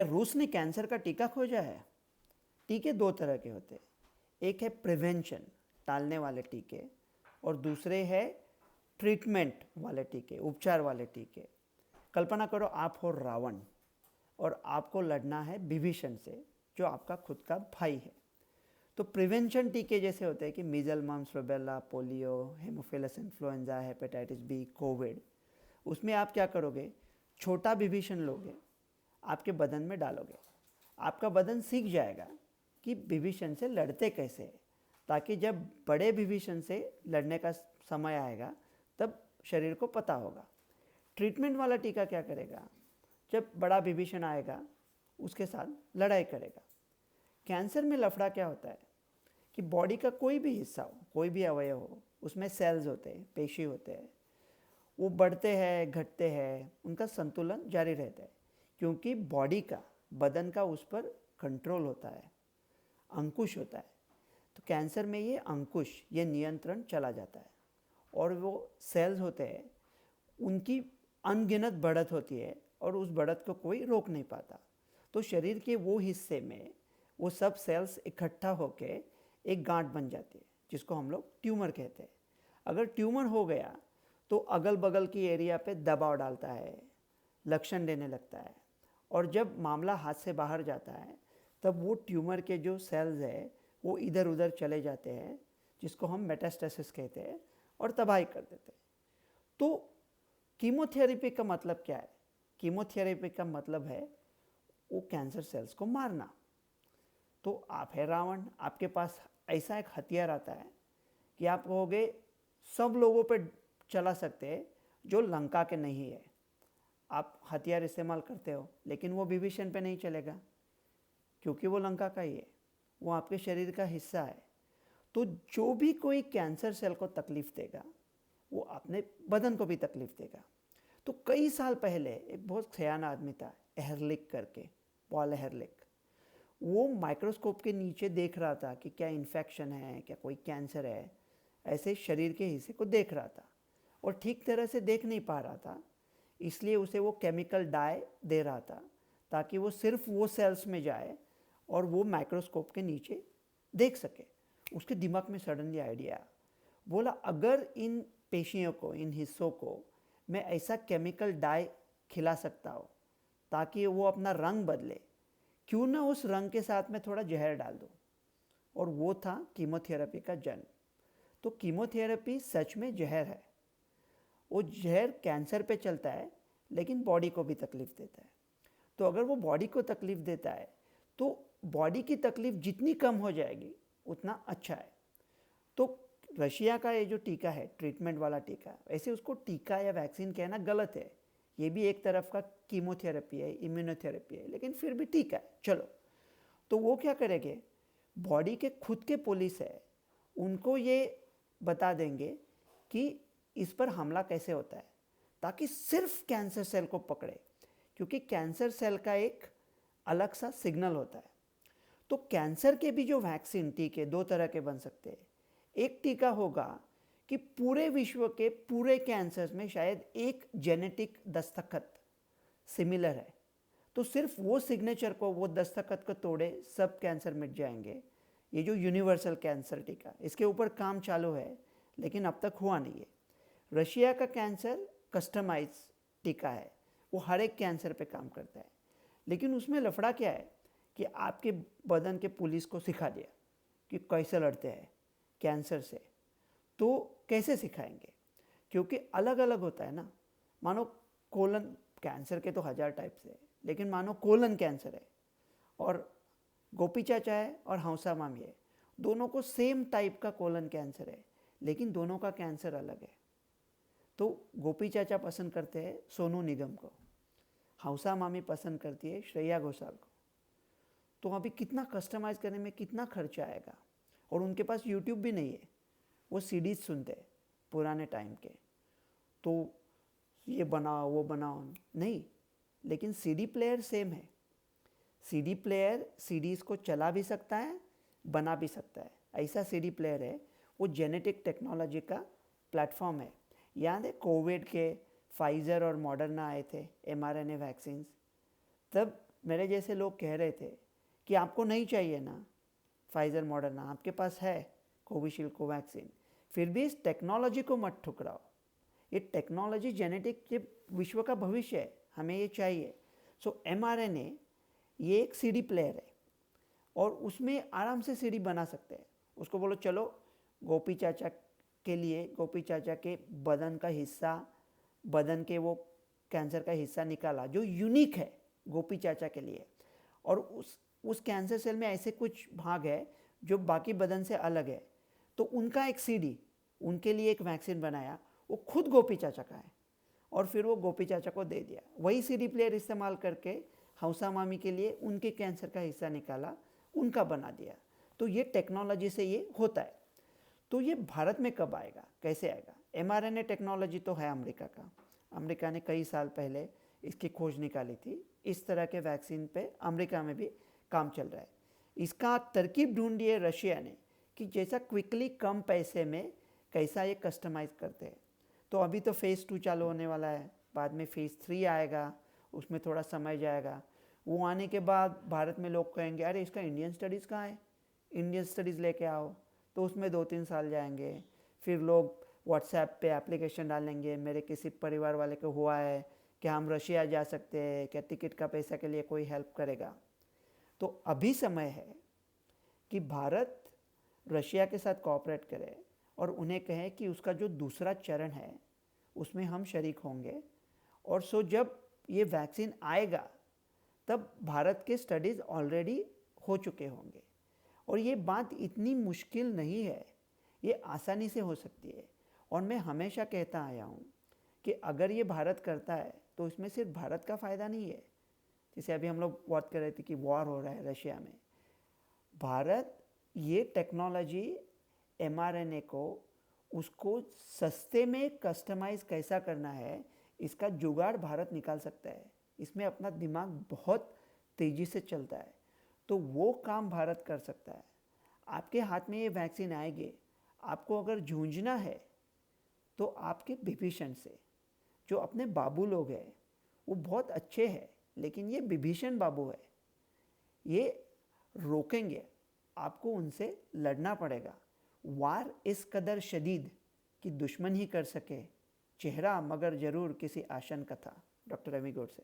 रूस ने कैंसर का टीका खोजा है। टीके दो तरह के होते हैं, एक है प्रिवेंशन टालने वाले टीके और दूसरे है ट्रीटमेंट वाले टीके, उपचार वाले टीके। कल्पना करो आप हो रावण और आपको लड़ना है विभीषण से, जो आपका खुद का भाई है। तो प्रिवेंशन टीके जैसे होते हैं कि measles, mumps, rubella, polio, haemophilus influenza, hepatitis B, covid. उसमें आप क्या करोगे, छोटा विभीषण लोगे, आपके बदन में डालोगे, आपका बदन सीख जाएगा कि विभीषण से लड़ते कैसे हैं, ताकि जब बड़े विभीषण से लड़ने का समय आएगा तब शरीर को पता होगा। ट्रीटमेंट वाला टीका क्या करेगा, जब बड़ा विभीषण आएगा उसके साथ लड़ाई करेगा। कैंसर में लफड़ा क्या होता है कि बॉडी का कोई भी हिस्सा हो, कोई भी अवयव हो, उसमें सेल्स होते हैं, पेशी होते हैं, वो बढ़ते हैं, घटते हैं, उनका संतुलन जारी रहता है, क्योंकि बॉडी का, बदन का उस पर कंट्रोल होता है, अंकुश होता है। तो कैंसर में ये अंकुश, ये नियंत्रण चला जाता है और वो सेल्स होते हैं, उनकी अनगिनत बढ़त होती है और उस बढ़त को कोई रोक नहीं पाता। तो शरीर के वो हिस्से में वो सब सेल्स इकट्ठा होके एक गांठ बन जाती है, जिसको हम लोग ट्यूमर कहते हैं। अगर ट्यूमर हो गया तो अगल बगल की एरिया पे दबाव डालता है, लक्षण देने लगता है, और जब मामला हाथ से बाहर जाता है तब वो ट्यूमर के जो सेल्स है वो इधर उधर चले जाते हैं, जिसको हम मेटास्टेसिस कहते हैं, और तबाही कर देते हैं। तो कीमोथेरेपी का मतलब क्या है? कीमोथेरेपी का मतलब है वो कैंसर सेल्स को मारना। तो आप है रावण, आपके पास ऐसा एक हथियार आता है कि आप कहोगे सब लोगों पे चला सकते हैं जो लंका के नहीं है। आप हथियार इस्तेमाल करते हो, लेकिन वो विभीषण पे नहीं चलेगा, क्योंकि वो लंका का ही है, वो आपके शरीर का हिस्सा है। तो जो भी कोई कैंसर सेल को तकलीफ देगा वो अपने बदन को भी तकलीफ देगा। तो कई साल पहले एक बहुत सयाना आदमी था, एहरलिक करके, पॉल एहरलिक। वो माइक्रोस्कोप के नीचे देख रहा था कि क्या इन्फेक्शन है, क्या कोई कैंसर है, ऐसे शरीर के हिस्से को देख रहा था और ठीक तरह से देख नहीं पा रहा था, इसलिए उसे वो केमिकल डाई दे रहा था ताकि वो सिर्फ वो सेल्स में जाए और वो माइक्रोस्कोप के नीचे देख सके। उसके दिमाग में सडनली आइडिया, बोला अगर इन पेशियों को, इन हिस्सों को मैं ऐसा केमिकल डाई खिला सकता हूँ ताकि वो अपना रंग बदले, क्यों ना उस रंग के साथ में थोड़ा जहर डाल दूँ। और वो था कीमोथेरेपी का जन्म। तो कीमोथेरेपी सच में जहर है। वो जहर कैंसर पे चलता है लेकिन बॉडी को भी तकलीफ देता है। तो अगर वो बॉडी को तकलीफ देता है तो बॉडी की तकलीफ जितनी कम हो जाएगी उतना अच्छा है। तो रशिया का ये जो टीका है, ट्रीटमेंट वाला टीका, ऐसे उसको टीका या वैक्सीन कहना गलत है, ये भी एक तरफ का कीमोथेरेपी है, इम्यूनोथेरेपी है, लेकिन फिर भी टीका है, चलो। तो वो क्या करेंगे, बॉडी के खुद के पुलिस है, उनको ये बता देंगे कि इस पर हमला कैसे होता है, ताकि सिर्फ कैंसर सेल को पकड़े, क्योंकि कैंसर सेल का एक अलग सा सिग्नल होता है। तो कैंसर के भी जो वैक्सीन, टीके दो तरह के बन सकते हैं। एक टीका होगा कि पूरे विश्व के पूरे कैंसर्स में शायद एक जेनेटिक दस्तखत सिमिलर है, तो सिर्फ वो सिग्नेचर को, वो दस्तखत को तोड़े सब कैंसर मिट जाएंगे। ये जो यूनिवर्सल कैंसर टीका, इसके ऊपर काम चालू है लेकिन अब तक हुआ नहीं है। रशिया का कैंसर कस्टमाइज टीका है, वो हर एक कैंसर पे काम करता है, लेकिन उसमें लफड़ा क्या है कि आपके बदन के पुलिस को सिखा दिया कि कैसे लड़ते हैं कैंसर से। तो कैसे सिखाएंगे, क्योंकि अलग अलग होता है ना। मानो कोलन कैंसर के तो 1000 टाइप्स है, लेकिन मानो कोलन कैंसर है और गोपी चाचा है और हंसा मामी है, दोनों को सेम टाइप का कोलन कैंसर है, लेकिन दोनों का कैंसर अलग है। तो गोपी चाचा पसंद करते हैं सोनू निगम को, हंसा मामी पसंद करती है श्रेया घोषाल को। तो अभी कितना कस्टमाइज करने में कितना खर्चा आएगा, और उनके पास यूट्यूब भी नहीं है, वो सीडीज सुनते हैं पुराने टाइम के। तो ये बनाओ वो बनाओ नहीं, लेकिन सीडी प्लेयर सेम है। सीडी प्लेयर सीडीज़ को चला भी सकता है, बना भी सकता है, ऐसा सीडी प्लेयर है। वो जेनेटिक टेक्नोलॉजी का प्लेटफॉर्म है। याद है कोविड के फाइज़र और मॉडर्ना आए थे mRNA वैक्सीन्स, तब मेरे जैसे लोग कह रहे थे कि आपको नहीं चाहिए ना फाइज़र मॉडर्ना, आपके पास है कोविशील्ड कोवैक्सीन, फिर भी इस टेक्नोलॉजी को मत ठुकराओ। ये टेक्नोलॉजी जेनेटिक ये विश्व का भविष्य है, हमें ये चाहिए। सो mRNA ये एक सीडी प्लेयर है और उसमें आराम से सीडी बना सकते हैं। उसको बोलो चलो गोपी चाचा के लिए, गोपी चाचा के बदन का हिस्सा, बदन के वो कैंसर का हिस्सा निकाला जो यूनिक है गोपी चाचा के लिए, और उस कैंसर सेल में ऐसे कुछ भाग है जो बाकी बदन से अलग है, तो उनका एक सीडी, उनके लिए एक वैक्सीन बनाया, वो खुद गोपी चाचा का है, और फिर वो गोपी चाचा को दे दिया। वही सीडी प्लेयर इस्तेमाल करके हौसा मामी के लिए उनके कैंसर का हिस्सा निकाला, उनका बना दिया। तो ये टेक्नोलॉजी से ये होता है। तो ये भारत में कब आएगा, कैसे आएगा? mRNA टेक्नोलॉजी तो है अमेरिका का, अमेरिका ने कई साल पहले इसकी खोज निकाली थी। इस तरह के वैक्सीन पे अमेरिका में भी काम चल रहा है। इसका तरकीब ढूंढी है रशिया ने कि जैसा क्विकली कम पैसे में कैसा ये कस्टमाइज़ करते हैं। तो अभी तो फेज़ 2 चालू होने वाला है, बाद में फेज़ 3 आएगा, उसमें थोड़ा समय जाएगा। वो आने के बाद भारत में लोग कहेंगे अरे इसका इंडियन स्टडीज़ कहाँ है, इंडियन स्टडीज़ लेके आओ, तो उसमें 2-3 साल जाएंगे। फिर लोग व्हाट्सएप पे एप्लीकेशन डालेंगे, मेरे किसी परिवार वाले को हुआ है कि हम रशिया जा सकते हैं क्या, टिकट का पैसा के लिए कोई हेल्प करेगा? तो अभी समय है कि भारत रशिया के साथ कोऑपरेट करे और उन्हें कहे कि उसका जो दूसरा चरण है उसमें हम शरीक होंगे। और सो जब ये वैक्सीन आएगा तब भारत के स्टडीज़ ऑलरेडी हो चुके होंगे, और ये बात इतनी मुश्किल नहीं है, ये आसानी से हो सकती है। और मैं हमेशा कहता आया हूँ कि अगर ये भारत करता है तो इसमें सिर्फ भारत का फ़ायदा नहीं है। जैसे अभी हम लोग बात कर रहे थे कि वॉर हो रहा है रशिया में, भारत ये टेक्नोलॉजी mRNA को उसको सस्ते में कस्टमाइज़ कैसा करना है, इसका जुगाड़ भारत निकाल सकता है। इसमें अपना दिमाग बहुत तेज़ी से चलता है, तो वो काम भारत कर सकता है। आपके हाथ में ये वैक्सीन आएगी, आपको अगर जूझना है तो आपके विभीषण से, जो अपने बाबू लोग हैं वो बहुत अच्छे हैं, लेकिन ये विभीषण बाबू है, ये रोकेंगे, आपको उनसे लड़ना पड़ेगा। वार इस कदर शदीद कि दुश्मन ही कर सके चेहरा, मगर ज़रूर किसी आशन का था। डॉक्टर रवि गौड़ से।